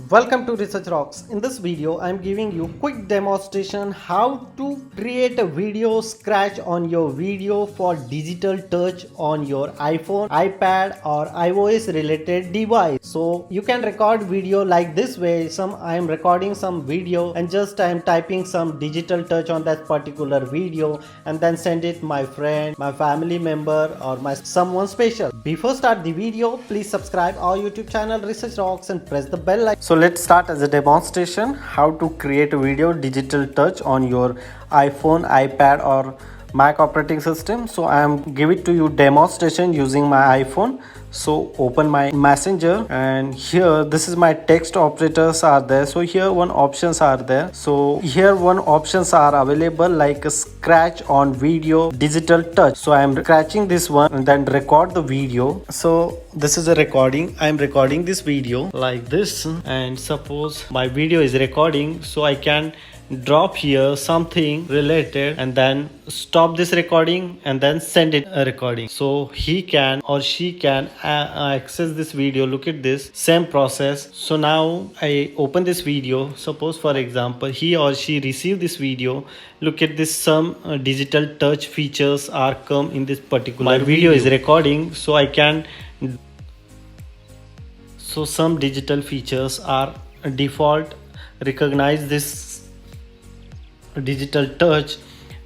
Welcome to Research Rocks. In this video, I'm giving you quick demonstration how to create a video scratch on your video for digital touch on your iPhone, iPad or iOS related device. So you can record video like this way. I am recording some video and just I am typing some digital touch on that particular video and then send it my friend, my family member or my someone special. Before start the video, please subscribe our YouTube channel Research Rocks and press the bell icon. So let's start as a demonstration how to create a video digital touch on your iPhone, iPad or Mac operating system. So I am give it to you demonstration using my iPhone. So open my messenger and here this is my text operators are there. So here one options are there. So here one options are available like a scratch on video digital touch. So I am scratching this one and then record the video. So this is a recording. I am recording this video like this, and suppose my video is recording, so I can drop here something related and then stop this recording and then send it a recording, so he can or she can access this video. Look at this same process. So now I open this video. Suppose for example he or she received this video. Look at this, some digital touch features are come in this particular video is recording, so I can some digital features are default recognize this digital touch,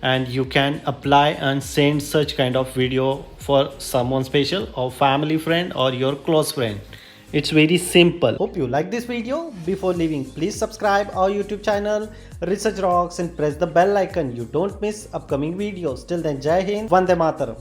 and you can apply and send such kind of video for someone special or family friend or your close friend. It's very simple. Hope you like this video. Before leaving, please subscribe our YouTube channel Research Rocks and press the bell icon. You don't miss upcoming videos. Till then, Jai Hind, Vande Mataram.